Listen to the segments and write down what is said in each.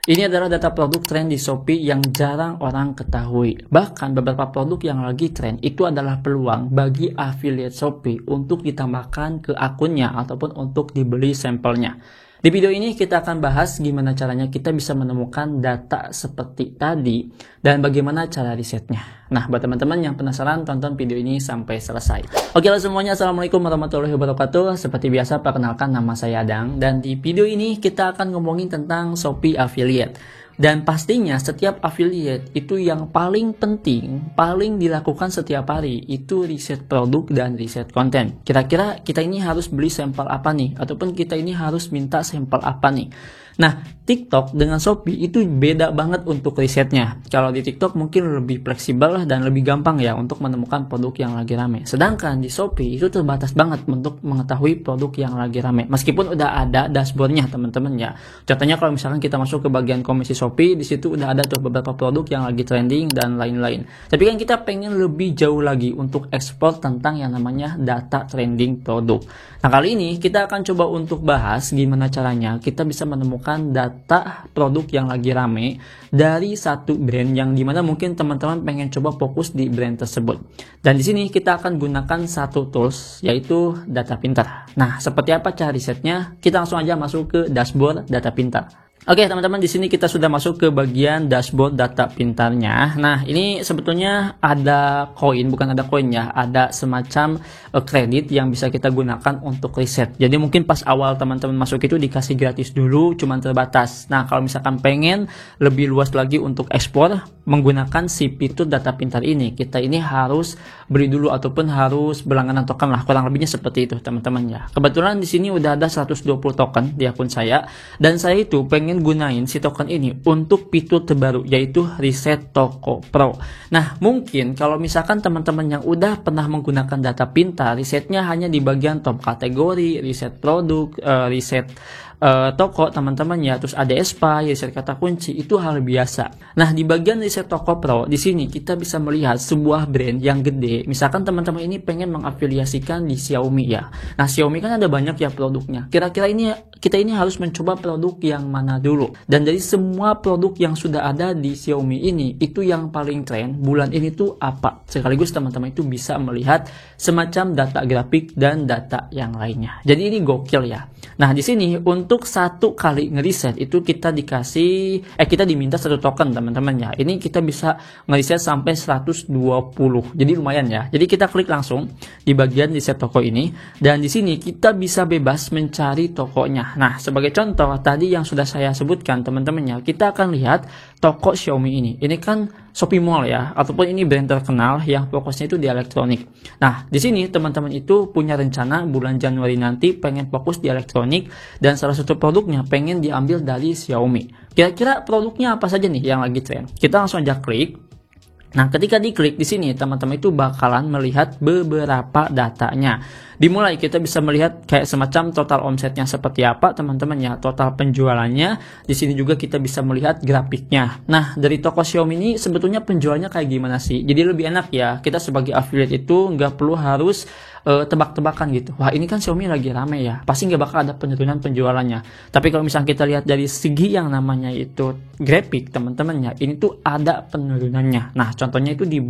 Ini adalah data produk tren di Shopee yang jarang orang ketahui. Bahkan beberapa produk yang lagi tren itu adalah peluang bagi affiliate Shopee untuk ditambahkan ke akunnya ataupun untuk dibeli sampelnya. Di video ini kita akan bahas gimana caranya kita bisa menemukan data seperti tadi dan bagaimana cara risetnya. Nah, buat teman-teman yang penasaran, tonton video ini sampai selesai. Oke lah semuanya, assalamualaikum warahmatullahi wabarakatuh. Seperti biasa, perkenalkan nama saya Adang. Dan di video ini kita akan ngomongin tentang Shopee Affiliate. Dan pastinya setiap affiliate itu yang paling penting, paling dilakukan setiap hari itu riset produk dan riset konten. Kira-kira kita ini harus beli sampel apa nih? Ataupun kita ini harus minta sampel apa nih? Nah, TikTok dengan Shopee itu beda banget untuk risetnya. Kalau di TikTok mungkin lebih fleksibel dan lebih gampang ya untuk menemukan produk yang lagi rame. Sedangkan di Shopee itu terbatas banget untuk mengetahui produk yang lagi rame. Meskipun udah ada dashboardnya teman-teman ya. Contohnya kalau misalkan kita masuk ke bagian komisi Shopee, di situ udah ada tuh beberapa produk yang lagi trending dan lain-lain. Tapi kan kita pengen lebih jauh lagi untuk ekspor tentang yang namanya data trending produk. Nah, kali ini kita akan coba untuk bahas gimana caranya kita bisa menemukan data produk yang lagi rame dari satu brand yang dimana mungkin teman-teman pengen coba fokus di brand tersebut. Dan di sini kita akan gunakan satu tools yaitu Data Pintar. Nah, seperti apa cara risetnya? Kita langsung aja masuk ke dashboard Data Pintar. Oke teman-teman, di sini kita sudah masuk ke bagian dashboard data pintarnya. Nah, ini sebetulnya ada koin, bukan ada koin ya, ada semacam kredit yang bisa kita gunakan untuk riset. Jadi mungkin pas awal teman-teman masuk itu dikasih gratis dulu, cuman terbatas. Nah, kalau misalkan pengen lebih luas lagi untuk ekspor menggunakan si fitur data pintar ini, kita ini harus beli dulu ataupun harus berlangganan token lah, kurang lebihnya seperti itu teman-teman ya. Kebetulan di sini udah ada 120 token di akun saya, dan saya itu pengen gunain si token ini untuk fitur terbaru yaitu Riset Toko Pro. Nah, mungkin kalau misalkan teman-teman yang udah pernah menggunakan data pintar, risetnya hanya di bagian top kategori, riset produk, riset toko teman-teman ya, terus ada SPY, riset kata kunci, itu hal biasa. Nah, di bagian riset toko pro di sini kita bisa melihat sebuah brand yang gede. Misalkan teman-teman ini pengen mengafiliasikan di Xiaomi ya. Nah, Xiaomi kan ada banyak ya produknya. Kira-kira ini kita ini harus mencoba produk yang mana dulu. Dan dari semua produk yang sudah ada di Xiaomi ini, itu yang paling tren bulan ini tuh apa? Sekaligus teman-teman itu bisa melihat semacam data grafik dan data yang lainnya. Jadi ini gokil ya. Nah, di sini untuk satu kali ngeriset itu kita kita diminta satu token teman-teman ya. Ini kita bisa ngeriset sampai 120. Jadi lumayan ya. Jadi kita klik langsung di bagian riset toko ini, dan di sini kita bisa bebas mencari tokonya. Nah, sebagai contoh tadi yang sudah saya sebutkan teman-teman ya, kita akan lihat toko Xiaomi ini. Ini kan Shopee Mall ya, ataupun ini brand terkenal yang fokusnya itu di elektronik. Nah, di sini teman-teman itu punya rencana bulan Januari nanti pengen fokus di elektronik, dan salah satu produknya pengen diambil dari Xiaomi. Kira-kira produknya apa saja nih yang lagi tren? Kita langsung aja klik. Nah, ketika diklik di sini teman-teman itu bakalan melihat beberapa datanya. Dimulai kita bisa melihat kayak semacam total omsetnya seperti apa teman-teman ya, total penjualannya. Di sini juga kita bisa melihat grafiknya. Nah, dari toko Xiaomi ini sebetulnya penjualannya kayak gimana sih? Jadi lebih enak ya, kita sebagai affiliate itu nggak perlu harus tebak-tebakan gitu. Wah, ini kan Xiaomi lagi rame ya, pasti nggak bakal ada penurunan penjualannya. Tapi kalau misalnya kita lihat dari segi yang namanya itu grafik teman-teman ya, ini tuh ada penurunannya. Nah, contohnya itu di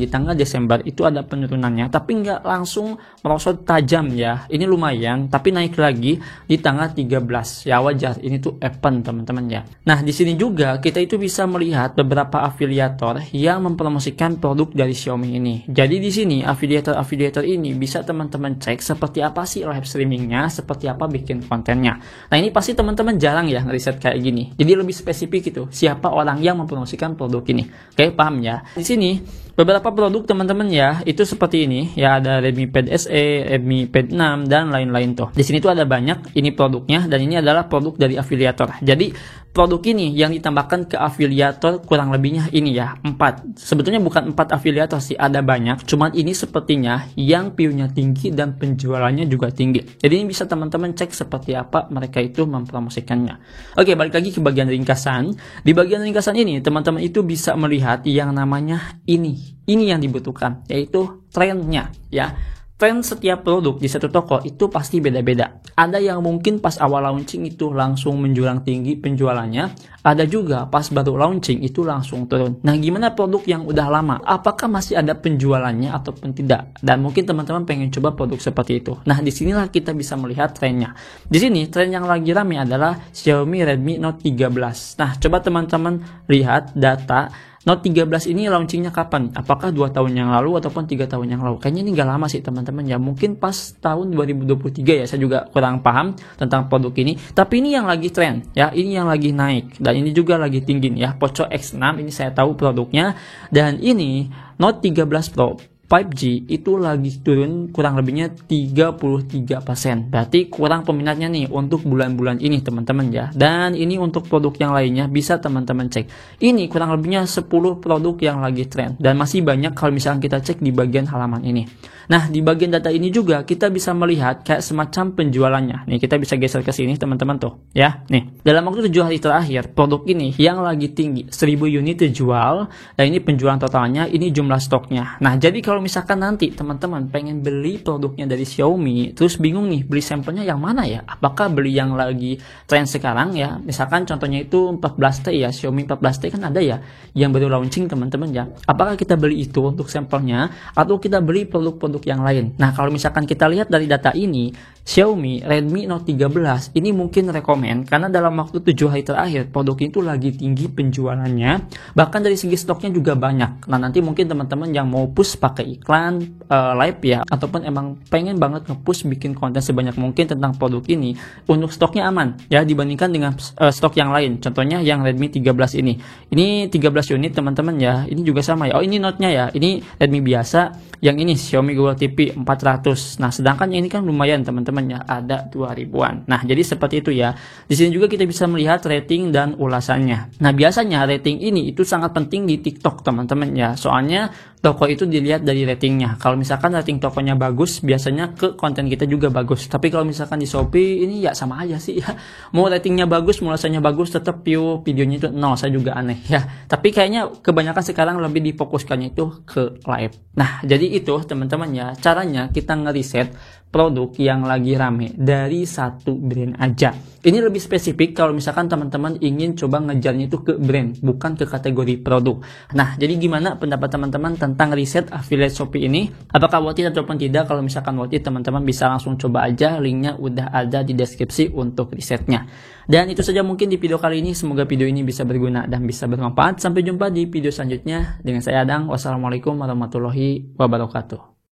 tanggal Desember itu ada penurunannya, tapi nggak langsung merosot tajam ya. Ini lumayan, tapi naik lagi di tanggal 13. Ya wajar, ini tuh event teman-teman ya. Nah, di sini juga kita itu bisa melihat beberapa afiliator yang mempromosikan produk dari Xiaomi ini. Jadi di sini afiliator ini bisa teman-teman cek seperti apa sih live streamingnya, seperti apa bikin kontennya. Nah, ini pasti teman-teman jarang ya ngeriset kayak gini. Jadi lebih spesifik gitu, siapa orang yang mempromosikan produk ini. Oke, paham ya? Di sini beberapa produk teman-teman ya, itu seperti ini ya, ada Redmi Pad SE, Redmi Pad 6 dan lain-lain tuh. Di sini tuh ada banyak ini produknya, dan ini adalah produk dari afiliator. Jadi produk ini yang ditambahkan ke afiliator kurang lebihnya ini ya, 4. Sebetulnya bukan 4 afiliator sih, ada banyak. Cuman ini sepertinya yang view-nya tinggi dan penjualannya juga tinggi. Jadi ini bisa teman-teman cek seperti apa mereka itu mempromosikannya. Oke, balik lagi ke bagian ringkasan. Di bagian ringkasan ini teman-teman itu bisa melihat yang namanya ini yang dibutuhkan, yaitu trennya ya. tren setiap produk di satu toko itu pasti beda-beda. Ada yang mungkin pas awal launching itu langsung menjulang tinggi penjualannya, ada juga pas baru launching itu langsung turun. Nah, gimana produk yang udah lama? Apakah masih ada penjualannya ataupun tidak? Dan mungkin teman-teman pengen coba produk seperti itu. Nah, disinilah kita bisa melihat trennya. Di sini tren yang lagi rame adalah Xiaomi Redmi Note 13. Nah, coba teman-teman lihat data Note 13 ini launchingnya kapan? Apakah 2 tahun yang lalu ataupun 3 tahun yang lalu? Kayaknya ini nggak lama sih teman-teman ya. Mungkin pas tahun 2023 ya. Saya juga kurang paham tentang produk ini. Tapi ini yang lagi tren ya. Ini yang lagi naik. Dan ini juga lagi tinggi ya. Poco X6 ini saya tahu produknya. Dan ini Note 13 Pro 5G itu lagi turun kurang lebihnya 33%. Berarti kurang peminatnya nih untuk bulan-bulan ini teman-teman ya. Dan ini untuk produk yang lainnya bisa teman-teman cek. Ini kurang lebihnya 10 produk yang lagi tren. Dan masih banyak kalau misalkan kita cek di bagian halaman ini. Nah, di bagian data ini juga kita bisa melihat kayak semacam penjualannya. Nih, kita bisa geser ke sini teman-teman tuh ya. Nih, dalam waktu 7 hari terakhir produk ini yang lagi tinggi 1000 unit terjual. Dan ini penjualan totalnya, ini jumlah stoknya. Nah, jadi kalau misalkan nanti teman-teman pengen beli produknya dari Xiaomi, terus bingung nih beli sampelnya yang mana ya? Apakah beli yang lagi tren sekarang ya? Misalkan contohnya itu 14T ya, Xiaomi 14T kan ada ya yang baru launching teman-teman ya. Apakah kita beli itu untuk sampelnya atau kita beli produk-produk yang lain? Nah, kalau misalkan kita lihat dari data ini, Xiaomi Redmi Note 13 ini mungkin rekomen karena dalam waktu 7 hari terakhir produk itu lagi tinggi penjualannya, bahkan dari segi stoknya juga banyak. Nah, nanti mungkin teman-teman yang mau push pakai iklan live ya, ataupun emang pengen banget nge-push bikin konten sebanyak mungkin tentang produk ini, untuk stoknya aman ya dibandingkan dengan stok yang lain. Contohnya yang Redmi 13 ini 13 unit teman-teman ya. Ini juga sama ya. Oh, ini Note-nya ya. Ini Redmi biasa, yang ini Xiaomi Google TV 400. Nah, sedangkan yang ini kan lumayan teman-teman ya, ada 2000-an. Nah, jadi seperti itu ya. Di sini juga kita bisa melihat rating dan ulasannya. Nah, biasanya rating ini itu sangat penting di TikTok teman-teman ya. Soalnya toko itu dilihat dari ratingnya. Kalau misalkan rating tokonya bagus, biasanya ke konten kita juga bagus. Tapi kalau misalkan di Shopee ini ya sama aja sih ya. Mau ratingnya bagus, mau ulasannya bagus, tetap view videonya itu 0. Saya juga aneh ya. Tapi kayaknya kebanyakan sekarang lebih difokuskannya itu ke live. Nah, jadi itu teman-teman ya. Caranya kita ngeriset produk yang lagi rame dari satu brand aja. Ini lebih spesifik kalau misalkan teman-teman ingin coba ngejarnya itu ke brand, bukan ke kategori produk. Nah, jadi gimana pendapat teman-teman tentang riset affiliate Shopee ini? Apakah worth it ataupun tidak? Kalau misalkan worth it, teman-teman bisa langsung coba aja. Linknya udah ada di deskripsi untuk risetnya. Dan itu saja mungkin di video kali ini. Semoga video ini bisa berguna dan bisa bermanfaat. Sampai jumpa di video selanjutnya. Dengan saya Adang. Wassalamualaikum warahmatullahi wabarakatuh.